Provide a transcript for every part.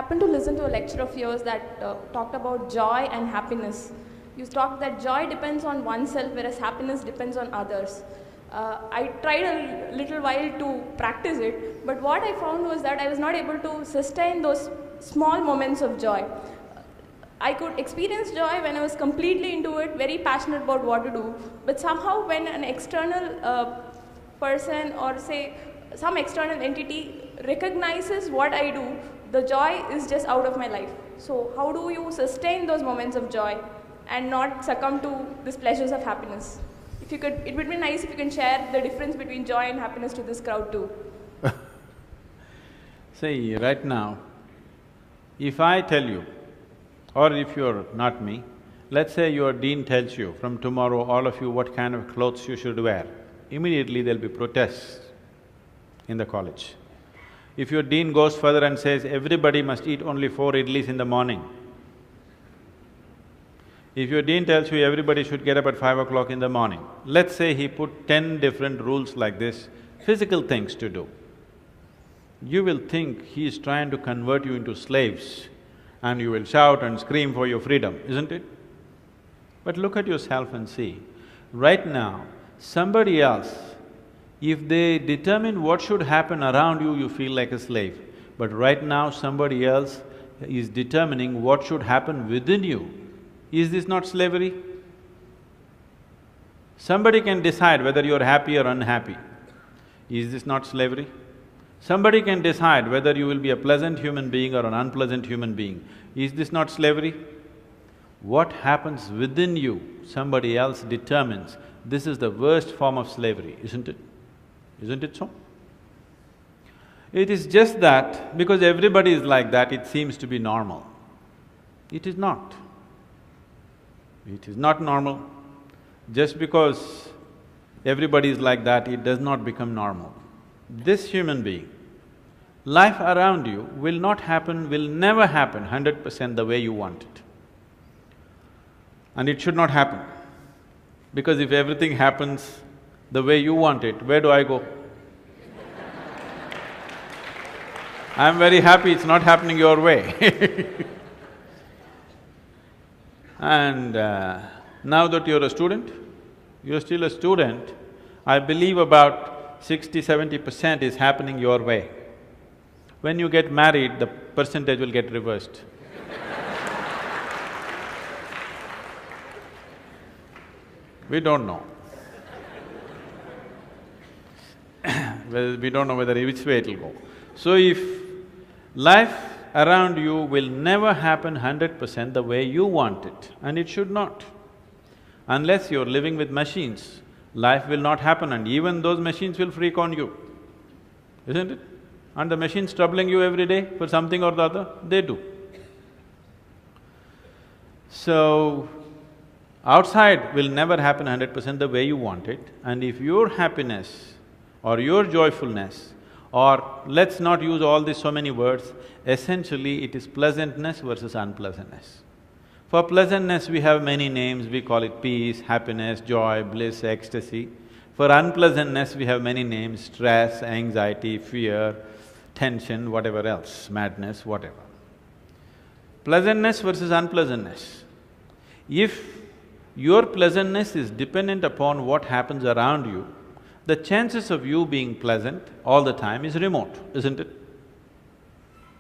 happened to listen to a lecture of yours that talked about joy and happiness. You talked that joy depends on oneself, whereas happiness depends on others. I tried a little while to practice it, but what I found was that I was not able to sustain those small moments of joy. I could experience joy when I was completely into it, very passionate about what to do, but somehow when an external person or say some external entity recognizes what I do, the joy is just out of my life. So how do you sustain those moments of joy and not succumb to these pleasures of happiness? If you could, it would be nice if you can share the difference between joy and happiness to this crowd too. See, right now, if I tell you, or if you're not me, let's say your dean tells you, from tomorrow all of you what kind of clothes you should wear, immediately there'll be protests in the college. If your dean goes further and says, everybody must eat only 4 idlis in the morning, if your dean tells you everybody should get up at 5 o'clock in the morning, let's say he put 10 different rules like this, physical things to do, you will think he is trying to convert you into slaves and you will shout and scream for your freedom, isn't it? But look at yourself and see, right now, somebody else, if they determine what should happen around you, you feel like a slave. But right now, somebody else is determining what should happen within you. Is this not slavery? Somebody can decide whether you're happy or unhappy. Is this not slavery? Somebody can decide whether you will be a pleasant human being or an unpleasant human being. Is this not slavery? What happens within you, somebody else determines. This is the worst form of slavery, isn't it? Isn't it so? It is just that because everybody is like that, it seems to be normal. It is not. It is not normal. Just because everybody is like that, it does not become normal. This human being, life around you will not happen, will never happen 100% the way you want it. And it should not happen. Because if everything happens the way you want it, where do I go? I'm very happy it's not happening your way. And now that you're a student, you're still a student, I believe about 60–70% is happening your way. When you get married, the percentage will get reversed. We don't know. Well, we don't know whether which way it'll go. So if life around you will never happen 100% the way you want it, and it should not. Unless you're living with machines, life will not happen and even those machines will freak on you, isn't it? And the machines troubling you every day for something or the other, they do. So, outside will never happen 100% the way you want it, and if your happiness or your joyfulness, or let's not use all these so many words, essentially it is pleasantness versus unpleasantness. For pleasantness we have many names, we call it peace, happiness, joy, bliss, ecstasy. For unpleasantness we have many names, stress, anxiety, fear, tension, whatever else, madness, whatever. Pleasantness versus unpleasantness. If your pleasantness is dependent upon what happens around you, the chances of you being pleasant all the time is remote, isn't it?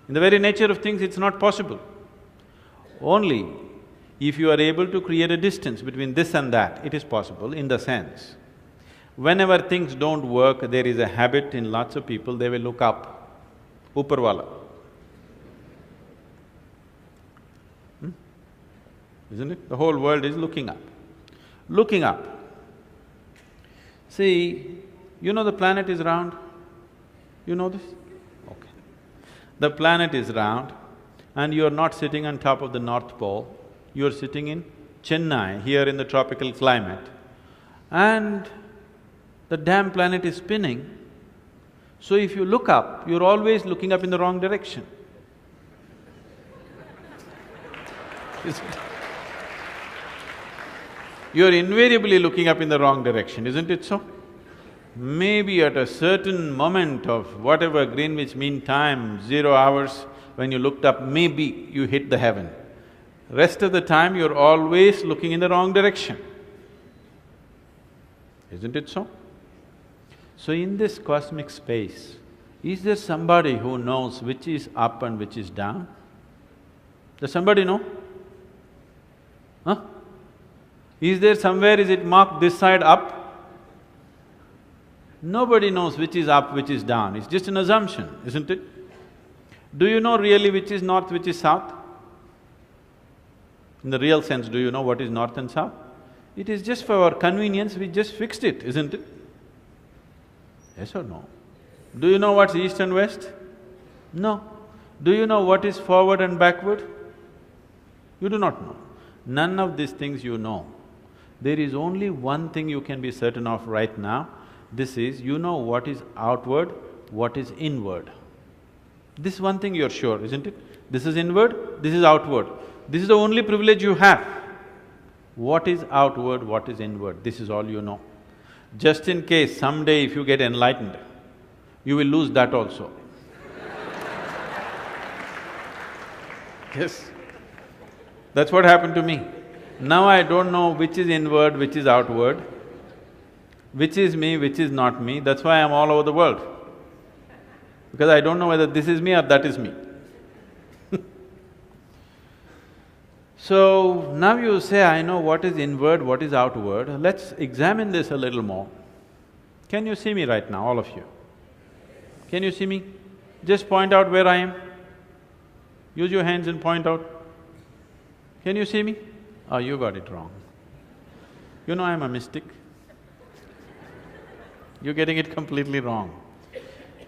In the very nature of things, it's not possible. Only if you are able to create a distance between this and that, it is possible in the sense, whenever things don't work, there is a habit in lots of people, they will look up, upar wala. Isn't it? The whole world is looking up. Looking up. See, you know the planet is round? You know this? Okay. The planet is round and you're not sitting on top of the North Pole, you're sitting in Chennai, here in the tropical climate, and the damn planet is spinning. So if you look up, you're always looking up in the wrong direction. Isn't it? You're invariably looking up in the wrong direction, isn't it so? Maybe at a certain moment of whatever Greenwich Mean Time, 0 hours, when you looked up, maybe you hit the heaven. Rest of the time, you're always looking in the wrong direction. Isn't it so? So in this cosmic space, is there somebody who knows which is up and which is down? Does somebody know? Huh? Is there somewhere, is it marked this side up? Nobody knows which is up, which is down, it's just an assumption, isn't it? Do you know really which is north, which is south? In the real sense, do you know what is north and south? It is just for our convenience, we just fixed it, isn't it? Yes or no? Do you know what's east and west? No. Do you know what is forward and backward? You do not know. None of these things you know. There is only one thing you can be certain of right now. This is, you know what is outward, what is inward. This one thing you're sure, isn't it? This is inward, this is outward. This is the only privilege you have. What is outward, what is inward, this is all you know. Just in case someday if you get enlightened, you will lose that also. Yes. That's what happened to me. Now I don't know which is inward, which is outward, which is me, which is not me, that's why I'm all over the world. Because I don't know whether this is me or that is me. So, now you say, I know what is inward, what is outward, let's examine this a little more. Can you see me right now, all of you? Can you see me? Just point out where I am. Use your hands and point out. Can you see me? Oh, you got it wrong. You know I'm a mystic. You're getting it completely wrong.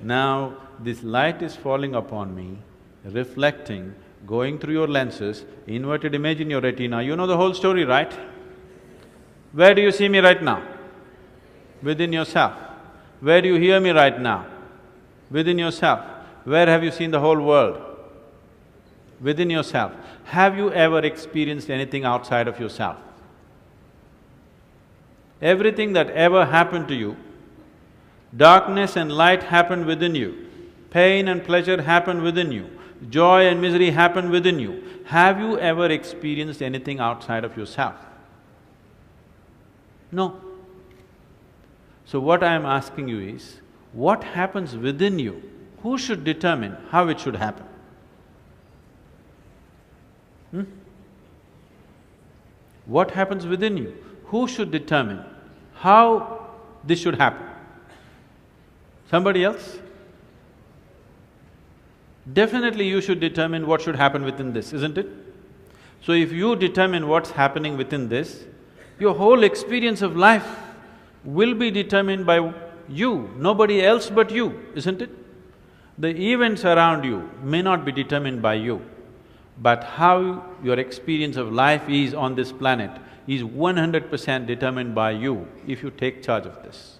Now, this light is falling upon me, reflecting, going through your lenses, inverted image in your retina, you know the whole story, right? Where do you see me right now? Within yourself. Where do you hear me right now? Within yourself. Where have you seen the whole world? Within yourself. Have you ever experienced anything outside of yourself? Everything that ever happened to you, darkness and light happened within you, pain and pleasure happened within you, joy and misery happen within you. Have you ever experienced anything outside of yourself? No. So what I am asking you is, what happens within you? Who should determine how it should happen? What happens within you? Who should determine how this should happen? Somebody else? Definitely you should determine what should happen within this, isn't it? So if you determine what's happening within this, your whole experience of life will be determined by you, nobody else but you, isn't it? The events around you may not be determined by you, but how your experience of life is on this planet is 100% determined by you if you take charge of this.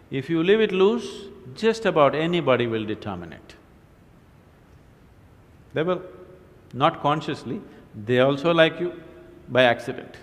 If you leave it loose, just about anybody will determine it. They will, not consciously, they also like you by accident.